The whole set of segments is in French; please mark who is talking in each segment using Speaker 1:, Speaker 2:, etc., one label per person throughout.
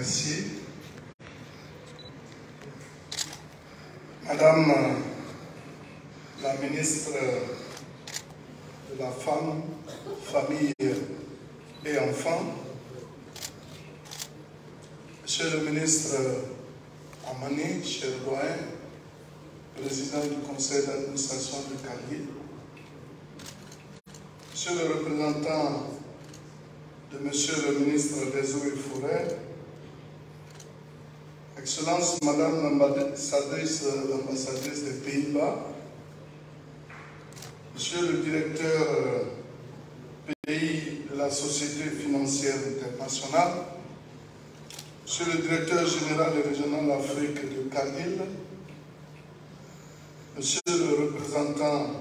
Speaker 1: Merci. Madame la ministre de la Femme, Famille et Enfants, Monsieur le ministre Amani, cher doyen, président du conseil d'administration de Cargill, Monsieur le représentant de Monsieur le ministre des Eaux et Forêts, Excellence Madame l'ambassadrice des Pays-Bas, Monsieur le directeur pays de la Société financière internationale, Monsieur le directeur général et régional Afrique de Cargill, Monsieur le représentant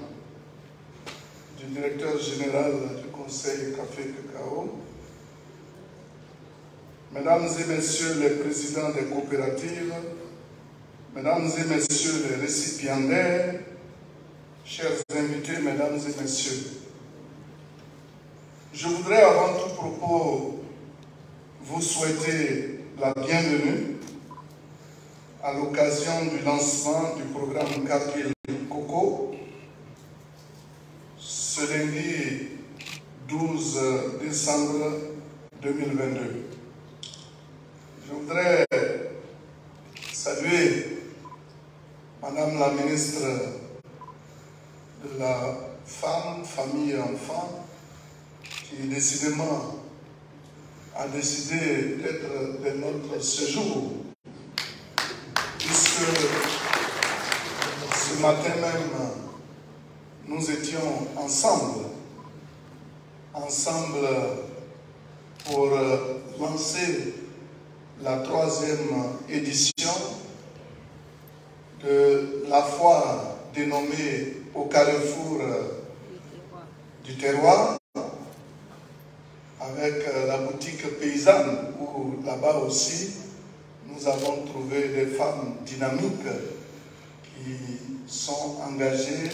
Speaker 1: du directeur général du Conseil Café Cacao, Mesdames et Messieurs les présidents des coopératives, Mesdames et Messieurs les récipiendaires, chers invités, Mesdames et Messieurs, je voudrais avant tout propos vous souhaiter la bienvenue à l'occasion du lancement du programme Cargill Coco ce lundi 12 décembre 2022. Je voudrais saluer Madame la ministre de la Femme, Famille et Enfants qui décidément a décidé d'être de notre séjour puisque ce matin même nous étions ensemble pour lancer la 3e édition de la foire dénommée au carrefour du terroir avec la boutique paysanne où là-bas aussi nous avons trouvé des femmes dynamiques qui sont engagées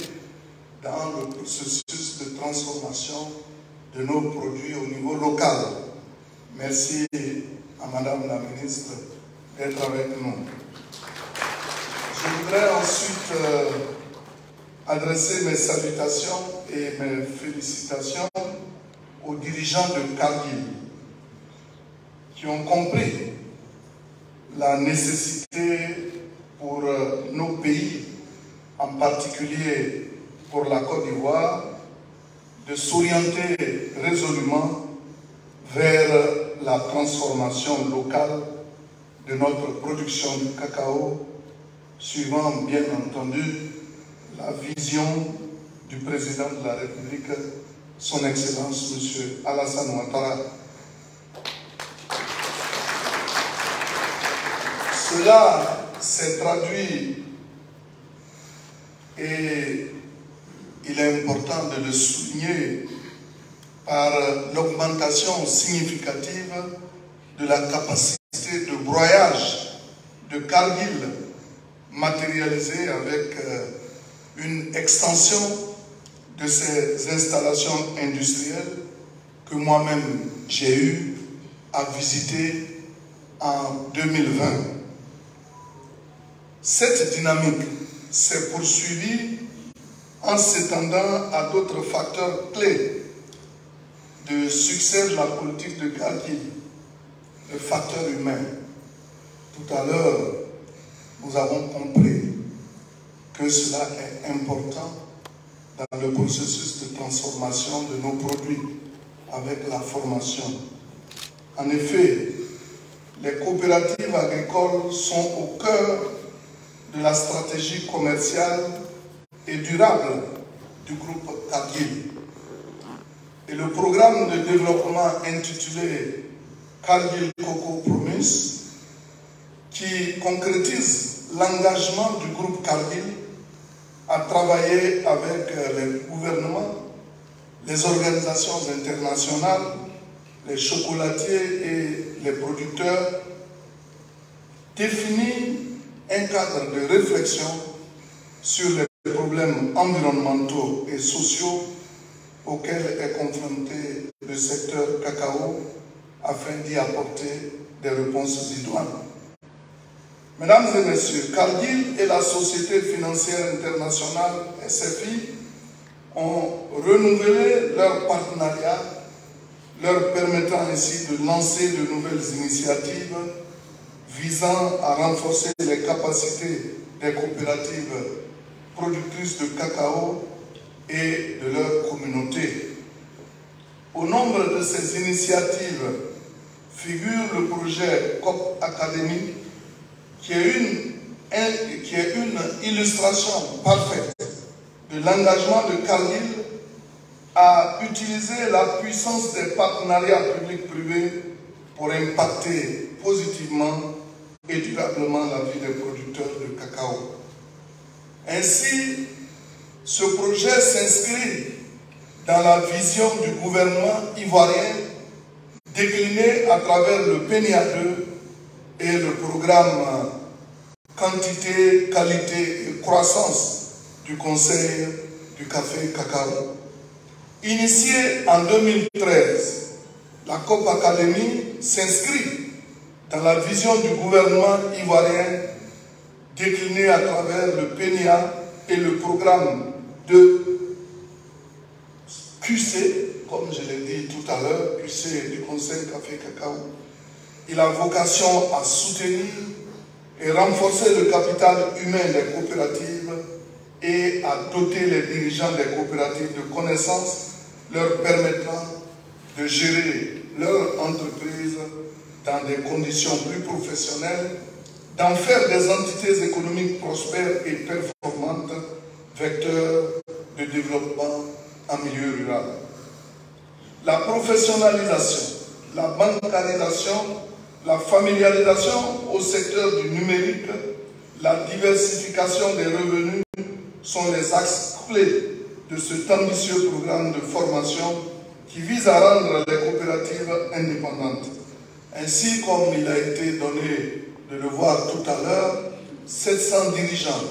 Speaker 1: dans le processus de transformation de nos produits au niveau local. Merci à Madame la ministre d'être avec nous. Je voudrais ensuite adresser mes salutations et mes félicitations aux dirigeants de Cargill qui ont compris la nécessité pour nos pays, en particulier pour la Côte d'Ivoire, de s'orienter résolument vers la transformation locale de notre production de cacao, suivant bien entendu la vision du président de la République, son Excellence M. Alassane Ouattara. Cela s'est traduit, et il est important de le souligner, par l'augmentation significative de la capacité de broyage de Cargill, matérialisée avec une extension de ces installations industrielles que moi-même j'ai eu à visiter en 2020. Cette dynamique s'est poursuivie en s'étendant à d'autres facteurs clés de succès de la politique de Cargill, le facteur humain. Tout à l'heure, nous avons compris que cela est important dans le processus de transformation de nos produits avec la formation. En effet, les coopératives agricoles sont au cœur de la stratégie commerciale et durable du groupe Cargill. Et le programme de développement intitulé Cargill Coco Promise, qui concrétise l'engagement du groupe Cargill à travailler avec les gouvernements, les organisations internationales, les chocolatiers et les producteurs, définit un cadre de réflexion sur les problèmes environnementaux et sociaux auxquels est confronté le secteur cacao afin d'y apporter des réponses idoines. Mesdames et messieurs, Cargill et la Société financière internationale SFI ont renouvelé leur partenariat, leur permettant ainsi de lancer de nouvelles initiatives visant à renforcer les capacités des coopératives productrices de cacao et de leur communauté. Au nombre de ces initiatives figure le projet COP Academy, qui est une illustration parfaite de l'engagement de Cargill à utiliser la puissance des partenariats publics-privés pour impacter positivement et durablement la vie des producteurs de cacao. Ainsi, ce projet s'inscrit dans la vision du gouvernement ivoirien décliné à travers le PNIA 2 et le programme Quantité, Qualité et Croissance du Conseil du café cacao. Initiée en 2013, la COP Academy s'inscrit dans la vision du gouvernement ivoirien décliné à travers le PNIA et le programme de QC, comme je l'ai dit tout à l'heure, QC du Conseil Café Cacao. Il a vocation à soutenir et renforcer le capital humain des coopératives et à doter les dirigeants des coopératives de connaissances leur permettant de gérer leur entreprise dans des conditions plus professionnelles, d'en faire des entités économiques prospères et performantes, vecteurs de développement en milieu rural. La professionnalisation, la bancarisation, la familiarisation au secteur du numérique, la diversification des revenus sont les axes clés de cet ambitieux programme de formation qui vise à rendre les coopératives indépendantes. Ainsi, comme il a été donné de le voir tout à l'heure, 700 dirigeants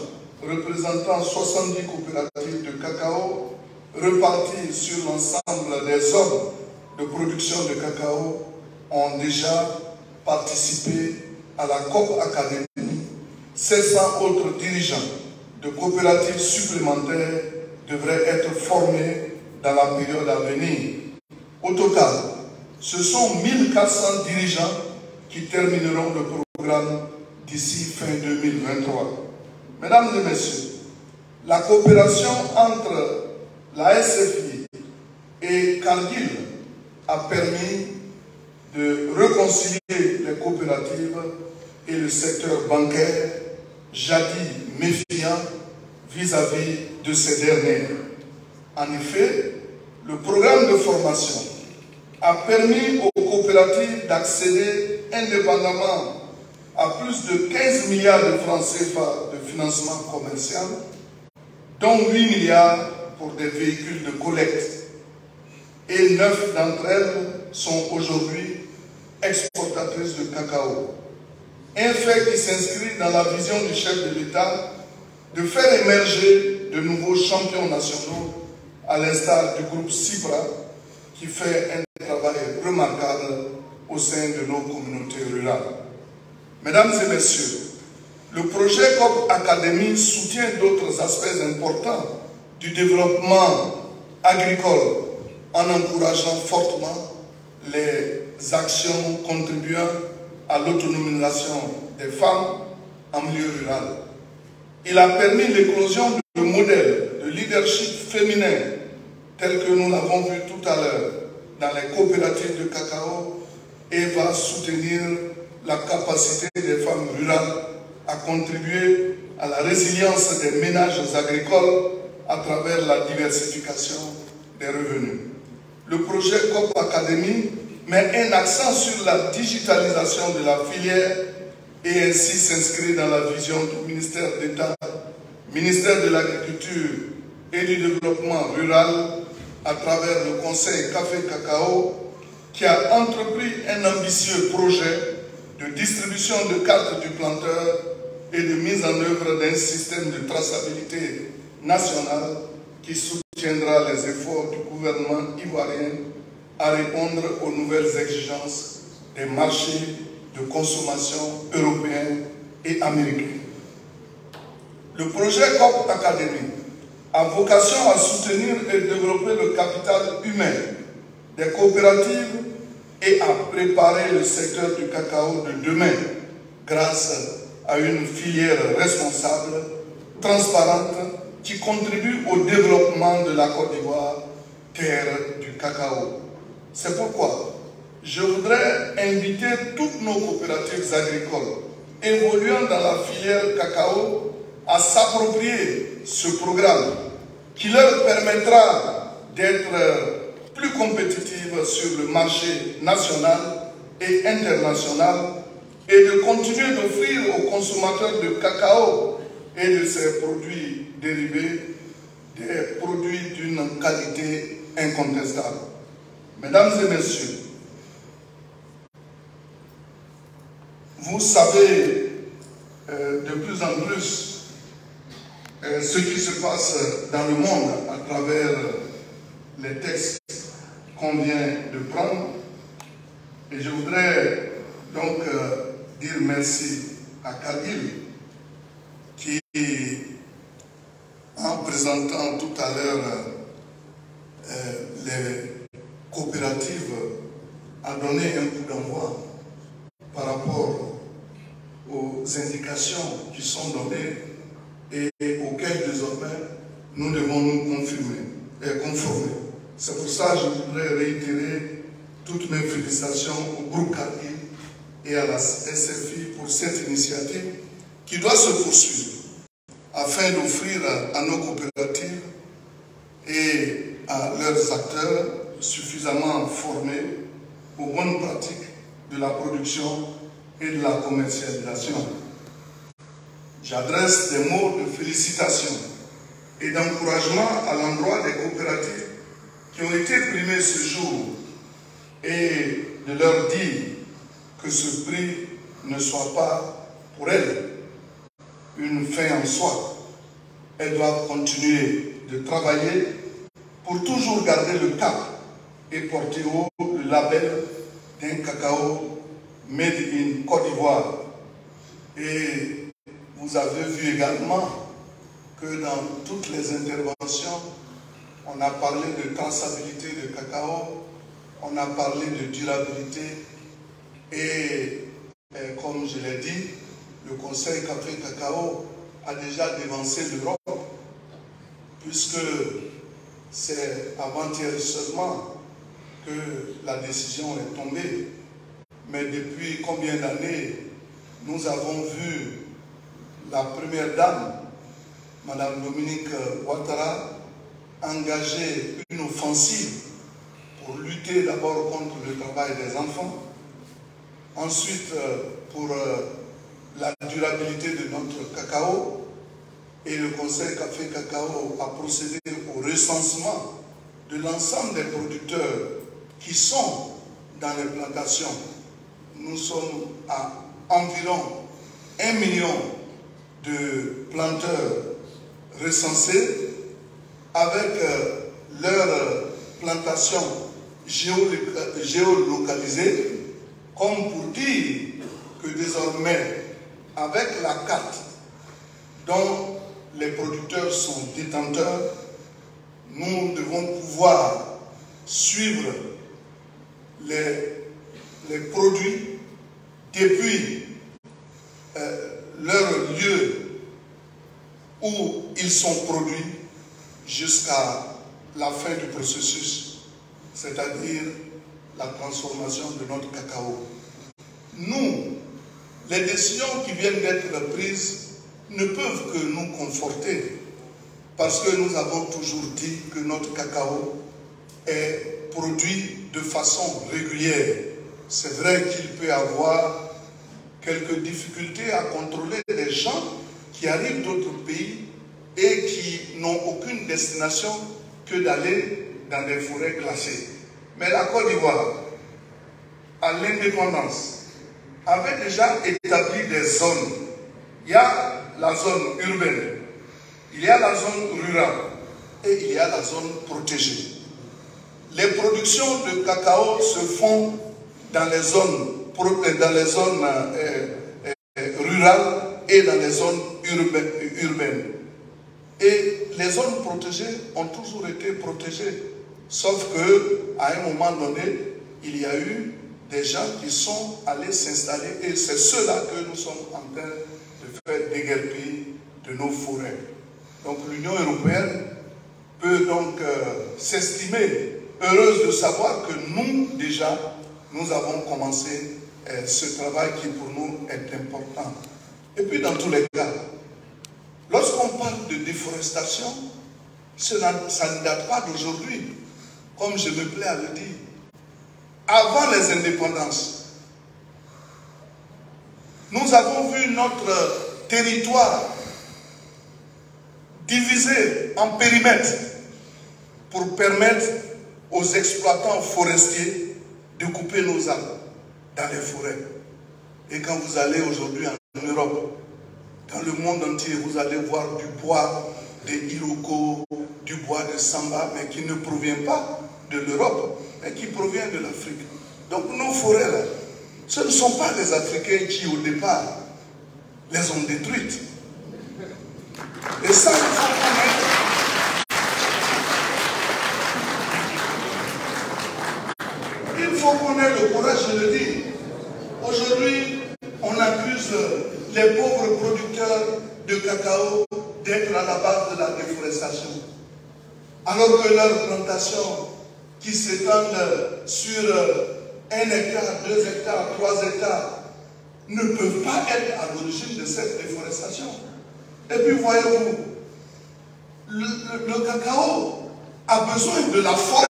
Speaker 1: représentant 70 coopératives de cacao repartis sur l'ensemble des zones de production de cacao ont déjà participé à la COP Academy. 700 autres dirigeants de coopératives supplémentaires devraient être formés dans la période à venir. Au total, ce sont 1400 dirigeants qui termineront le programme d'ici fin 2023. Mesdames et messieurs, la coopération entre la SFI et Cargill a permis de réconcilier les coopératives et le secteur bancaire, jadis méfiant vis-à-vis de ces dernières. En effet, le programme de formation a permis aux coopératives d'accéder indépendamment à plus de 15 milliards de francs CFA de financement commercial, dont 8 milliards pour des véhicules de collecte. Et 9 d'entre elles sont aujourd'hui exportatrices de cacao. Un fait qui s'inscrit dans la vision du chef de l'État de faire émerger de nouveaux champions nationaux à l'instar du groupe CIPRA qui fait un travail remarquable au sein de nos communautés rurales. Mesdames et messieurs, le projet COP Academy soutient d'autres aspects importants du développement agricole en encourageant fortement les actions contribuant à l'autonomisation des femmes en milieu rural. Il a permis l'éclosion de modèles de leadership féminin tels que nous l'avons vu tout à l'heure dans les coopératives de cacao et va soutenir la capacité des femmes rurales à contribuer à la résilience des ménages agricoles à travers la diversification des revenus. Le projet COP Academy met un accent sur la digitalisation de la filière et ainsi s'inscrit dans la vision du ministère d'État, ministère de l'Agriculture et du Développement rural à travers le Conseil Café Cacao qui a entrepris un ambitieux projet de distribution de cartes du planteur et de mise en œuvre d'un système de traçabilité national qui soutiendra les efforts du gouvernement ivoirien à répondre aux nouvelles exigences des marchés de consommation européen et américain. Le projet COP Academy a vocation à soutenir et développer le capital humain des coopératives et à préparer le secteur du cacao de demain grâce à une filière responsable, transparente, qui contribue au développement de la Côte d'Ivoire, terre du cacao. C'est pourquoi je voudrais inviter toutes nos coopératives agricoles évoluant dans la filière cacao à s'approprier ce programme qui leur permettra d'être plus compétitives sur le marché national et international et de continuer d'offrir aux consommateurs de cacao et de ses produits dérivés des produits d'une qualité incontestable. Mesdames et messieurs, vous savez de plus en plus ce qui se passe dans le monde à travers les textes qu'on vient de prendre. Et je voudrais donc dire merci à Cargill qui, en présentant tout à l'heure les coopératives, a donné un coup d'envoi par rapport aux indications qui sont données et auxquelles désormais nous devons nous conformer. C'est pour ça que je voudrais réitérer toutes mes félicitations au groupe Cargill et à la SFI pour cette initiative qui doit se poursuivre afin d'offrir à nos coopératives et à leurs acteurs suffisamment formés aux bonnes pratiques de la production et de la commercialisation. J'adresse des mots de félicitations et d'encouragement à l'endroit des coopératives qui ont été primées ce jour et de leur dire que ce prix ne soit pas pour elles une fin en soi. Elles doivent continuer de travailler pour toujours garder le cap et porter haut le label d'un cacao made in Côte d'Ivoire. Et vous avez vu également que dans toutes les interventions, on a parlé de traçabilité de cacao, on a parlé de durabilité et comme je l'ai dit, le Conseil Café Cacao a déjà dévancé l'Europe puisque c'est avant-hier seulement que la décision est tombée. Mais depuis combien d'années nous avons vu la première dame, Madame Dominique Ouattara, engager une offensive pour lutter d'abord contre le travail des enfants, ensuite pour la durabilité de notre cacao, et le Conseil Café Cacao a procédé au recensement de l'ensemble des producteurs qui sont dans les plantations. Nous sommes à environ 1 million de planteurs recensés avec leurs plantations géolocalisées, comme pour dire que désormais, avec la carte dont les producteurs sont détenteurs, nous devons pouvoir suivre les produits depuis leur lieu où ils sont produits jusqu'à la fin du processus, c'est-à-dire la transformation de notre cacao. Nous, les décisions qui viennent d'être prises ne peuvent que nous conforter parce que nous avons toujours dit que notre cacao est produit de façon régulière. C'est vrai qu'il peut y avoir quelques difficultés à contrôler des gens qui arrivent d'autres pays et qui n'ont aucune destination que d'aller dans des forêts classées. Mais la Côte d'Ivoire, à l'indépendance, avait déjà établi des zones. Il y a la zone urbaine, il y a la zone rurale et il y a la zone protégée. Les productions de cacao se font dans les zones dans les zones rurales et dans les zones urbaines. Et les zones protégées ont toujours été protégées. Sauf qu'à un moment donné, il y a eu des gens qui sont allés s'installer et c'est ceux-là que nous sommes en train de faire déguerpir de nos forêts. Donc l'Union européenne peut donc s'estimer heureuse de savoir que nous, déjà, nous avons commencé ce travail qui pour nous est important. Et puis dans tous les cas, lorsqu'on parle de déforestation, ça ne date pas d'aujourd'hui, comme je me plais à le dire. Avant les indépendances, nous avons vu notre territoire divisé en périmètres pour permettre aux exploitants forestiers de couper nos arbres dans les forêts. Et quand vous allez aujourd'hui en Europe, dans le monde entier, vous allez voir du bois de Iroko, du bois de Samba, mais qui ne provient pas de l'Europe, mais qui provient de l'Afrique. Donc nos forêts, là, ce ne sont pas les Africains qui, au départ, les ont détruites. Et ça, il faut connaître. Il faut connaître le courage, je le dis. Aujourd'hui, on accuse les pauvres producteurs de cacao d'être à la base de la déforestation. Alors que leurs plantations qui s'étendent sur 1 hectare, 2 hectares, 3 hectares ne peuvent pas être à l'origine de cette déforestation. Et puis voyez-vous, le cacao a besoin de la forêt.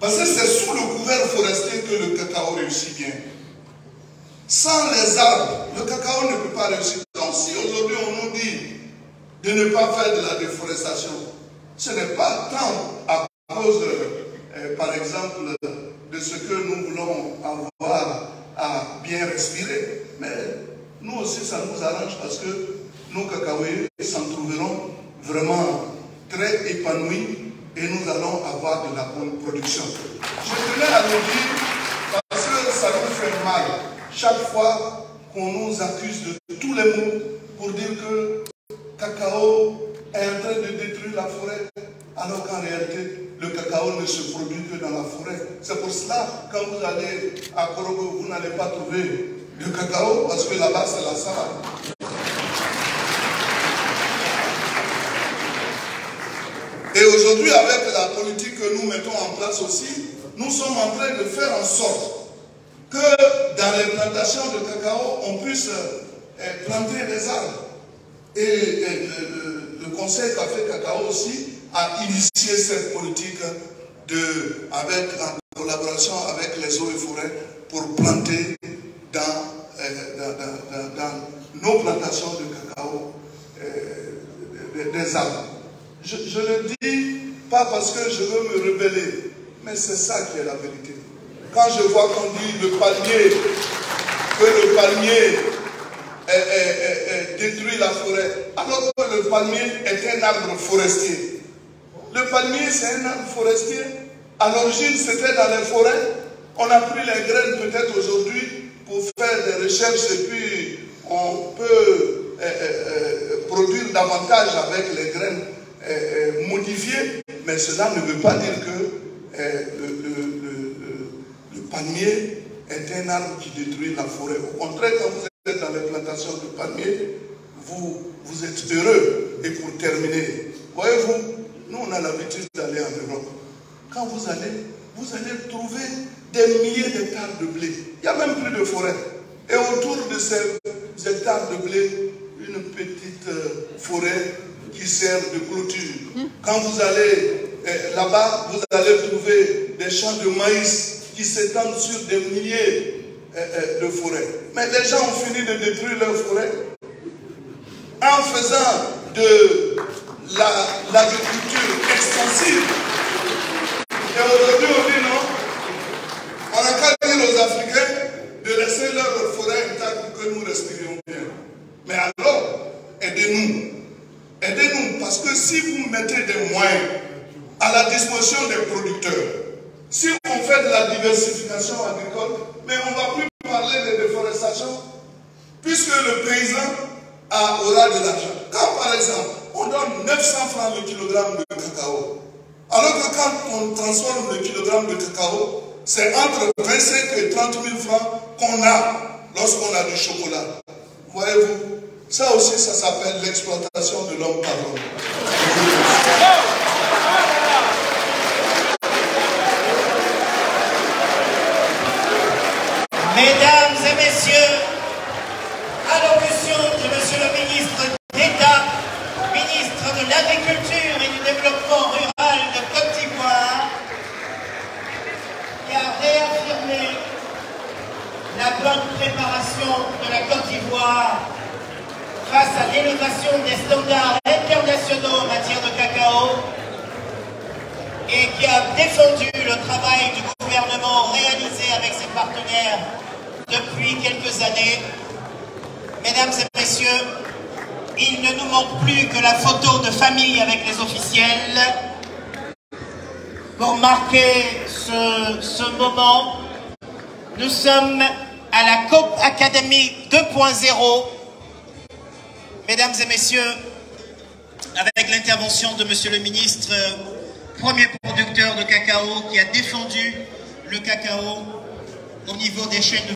Speaker 1: Parce que c'est sous le couvert forestier que le cacao réussit bien. Sans les arbres, le cacao ne peut pas réussir. Donc si aujourd'hui on nous dit de ne pas faire de la déforestation, ce n'est pas tant à cause, par exemple, de ce que nous voulons avoir à bien respirer. Mais nous aussi, ça nous arrange parce que nos cacaoyers s'en trouveront vraiment très épanouis et nous allons avoir de la bonne production. Je tenais à le dire parce que ça nous fait mal chaque fois qu'on nous accuse de tous les mots pour dire que cacao est en train de détruire la forêt, alors qu'en réalité, le cacao ne se produit que dans la forêt. C'est pour cela, quand vous allez à Korogo, vous n'allez pas trouver de cacao, parce que là-bas, c'est la savane. Et aujourd'hui, avec la politique que nous mettons en place aussi, nous sommes en train de faire en sorte que dans les plantations de cacao, on puisse planter des arbres. Et le Conseil Café Cacao aussi a initié cette politique en collaboration avec les eaux et forêts pour planter dans nos plantations de cacao des arbres. Je le dis pas parce que je veux me rebeller, mais c'est ça qui est la vérité. Quand je vois qu'on dit que le palmier détruit la forêt, alors que le palmier est un arbre forestier. Le palmier, c'est un arbre forestier. À l'origine, c'était dans les forêts. On a pris les graines peut-être aujourd'hui pour faire des recherches et puis on peut produire davantage avec les graines modifiées. Mais cela ne veut pas dire que le palmier est un arbre qui détruit la forêt. Au contraire, quand vous êtes dans les plantations de palmiers, vous êtes heureux. Et pour terminer, voyez-vous, nous on a l'habitude d'aller en Europe. Quand vous allez trouver des milliers d'hectares de blé. Il n'y a même plus de forêt. Et autour de ces hectares de blé, une petite forêt qui sert de clôture. Quand vous allez là-bas, vous allez trouver des champs de maïs qui s'étendent sur des milliers de forêts. Mais les gens ont fini de détruire leurs forêts en faisant de l'agriculture extensive. Et aujourd'hui, on dit non. On n'a qu'à dire aux Africains de laisser leur forêt intacte pour que nous respirions bien. Mais alors, aidez-nous. Aidez-nous, parce que si vous mettez des moyens à la disposition des producteurs, si on fait de la diversification agricole, mais on ne va plus parler de déforestation puisque le paysan aura de l'argent. Quand par exemple, on donne 900 francs le kilogramme de cacao, alors que quand on transforme le kilogramme de cacao, c'est entre 25 et 30 000 francs qu'on a lorsqu'on a du chocolat. Voyez-vous, ça aussi, ça s'appelle l'exploitation de l'homme par l'homme.
Speaker 2: Mesdames et messieurs, allocution de Monsieur le ministre d'État, ministre de l'Agriculture et du Développement rural de Côte d'Ivoire, qui a réaffirmé la bonne préparation de la Côte d'Ivoire face à l'élévation des standards internationaux en matière de cacao et qui a défendu le travail du gouvernement réalisé avec ses partenaires depuis quelques années. Mesdames et messieurs, il ne nous manque plus que la photo de famille avec les officiels pour marquer ce moment. Nous sommes à la COP Academy 2.0. Mesdames et messieurs, avec l'intervention de Monsieur le ministre, premier producteur de cacao qui a défendu le cacao au niveau des chaînes de